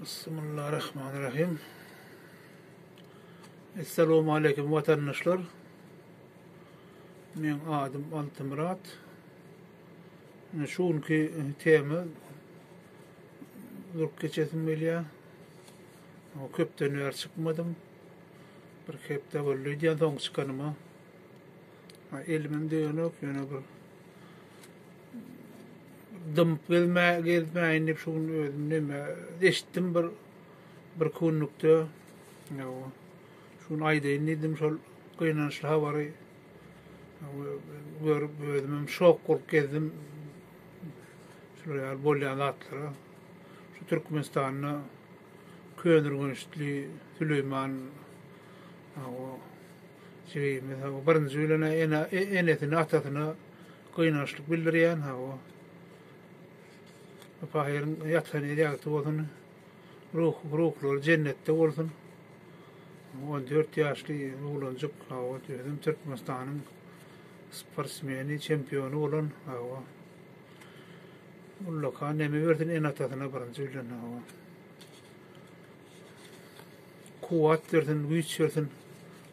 Bismillahirrahmanirrahim. Esselamu aleyküm vatandaşlar. Men adım Altımurat. Şunki tema durup geçesim geliyor. O köpten yer çıkmadım. Bir köpte böyle diyen son çıkanıma. Elimde yok yani bir dımp gelmeyinip şunu neme deştim bir kunlukta. Ya şunu ayda indim şol kıynanışla var. Gözümüm şok korkup gezdim. Şuraya bolyan atlara. Şu Türkmenistan'na Könürgünçlü Süleyman o şey mesela birinci ülene enetini atasını kıynanışlık bildiriyen o Pahirin yatsan ediyakti olsun ruhlar cennette olsun 14 yaşlı oğlancık o dedim Türkmenistan'ın sportsmeni, çempiyonu olan o Ullaka nemi verdin en atasına birinci ülene o kuvat verdin, güç verdin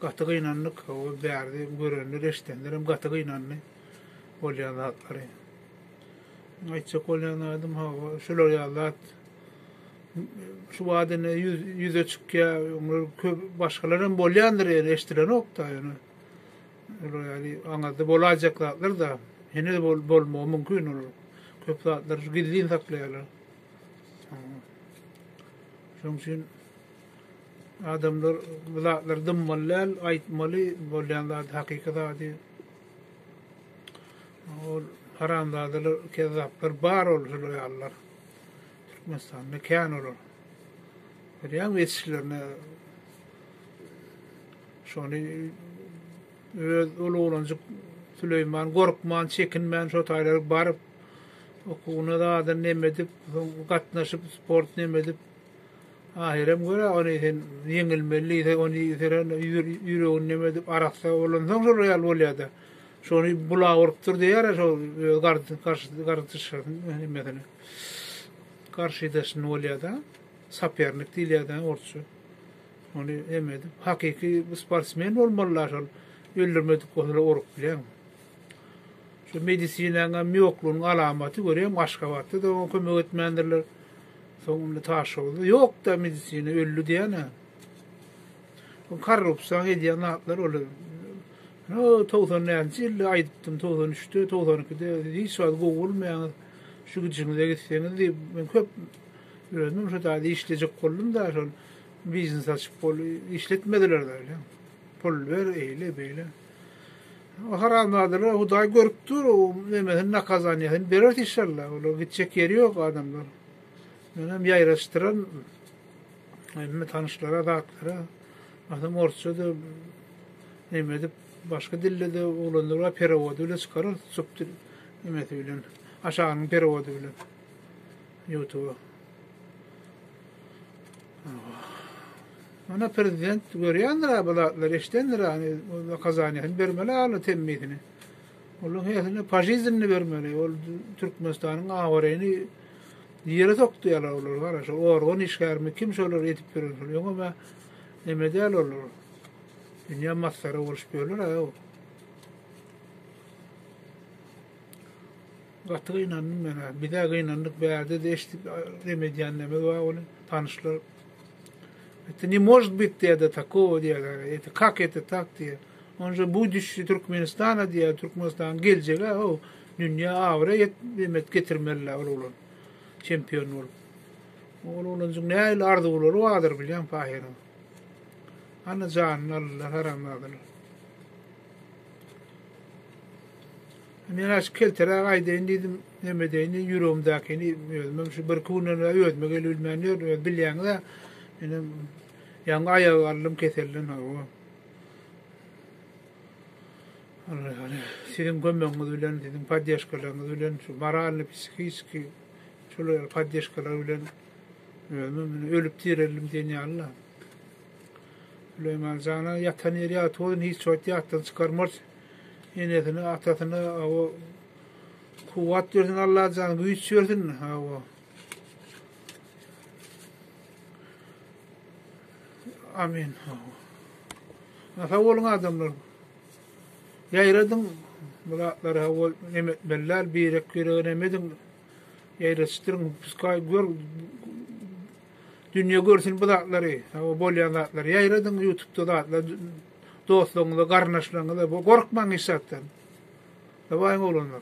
Gatı inanlık o verdi görünür eştendirim gatı inanlı olyan atları Ayçak olyan adım hava şöyle yallat şu vadene yüze çıkya başkalarının bolyandır yani eştiren okta yani yani anladı bolacaklar da yine de bolma mümkün olur köpler gidin saklayalar şunun için adamlar bulatlar dımmalal aytmalı bolyanlar hakikata diye o haramdadılar kezzaplar bar olur yallar Türkmenistan ne kan olur yani yetişkilerine şunu olancık Süleyman korkman çekinmen şu taylar barıp okuna da adan nemedip katnaşıp sport nemedip ahirem göre onu yenilmeli onu yüreğin nemedip araksa olan son royal volyada şunu bula orktur diye şu karşı mesela karşıdasın volyada saperlik dilyada orçu onu emedip hakiki sportsmen olmalılar öldürmedik konuda oruk bilen. Şu medisinanın yokluğunun alamatı görüyorum Aşkabat'ta da o kömür etmendirler sonunda taş oldu. Yok da medisini öldü diyene. O korrupsiyon ediyen atlar olur. O 90 yılda ayıttım 93'te 92'de hiç var olmayan şu gücünüze gitseniz diye ben köp öğrendim şu da işleyecek kollum da şu business açıp işletmediler de öyle. Pulver eyle böyle. O haramdadılar, o da görüktür, o demeden ne kazanıyor. Berer inşallah, o gidecek yeri yok adamlar. Benim yayraştıran, benim tanışlara, dağıtlara, adam orçada demedip, başka dille de olanlara peravodu ile çıkarır, söktür, demet öyle. Aşağının peravodu ile. YouTube'a. Ana prezident görüyanlar abalar eştenler hani kazanıyor vermeli alı temmidini. Onun heyetine pajizini vermeli. O Türkmenistan'ın ağırını yere soktu yalar olur var. Şu organ işgarmi kim söyler etip veriyor ama nemedel olur. Dünya masara uğraşıyorlar ha o. Gatı inandım ben. Bir daha inandık bir yerde de işte remedyen neme var onu tanışlar. Это не может быть это такого дела. Это как это так diye. Он же будущий Türkmenistan'a diye Türkmenistan gelecek ha o dünya avra yemet getirmeliler olur. Şampiyon olur. Olunca ne el ardı olur vardır bilen pahirin. Ana can Allah haramladılar. Ben keltere ayda indim demedeyini yüreğimdekini ölmem şu bir kununa ölmek ölmeniyor bilen de benim yang ayağı aldım keserlen o. Allah sizin gömmeğiniz ölen, sizin padyaşkalarınız ölen, şu marallı psikiyski, şöyle padyaşkalar ölen, ölüp direlim diye Allah. Süleyman Zan'a yatan yeri atıyorsun, hiç çoğut yattan çıkarmaz. Yenetini, atasını, o kuvvet gördün Allah Zan'a, güç gördün, o. Amin. Sağ olun adamlar. Yayradın bulatları hava emet bellal birek görenemedin. Yayrastırın psikay gör dünya görsün bulatları. Hava bolyanlar. Yayradın YouTube'da da dostluğunda, karnaşlığında korkman isattan. Da bayım olanlar.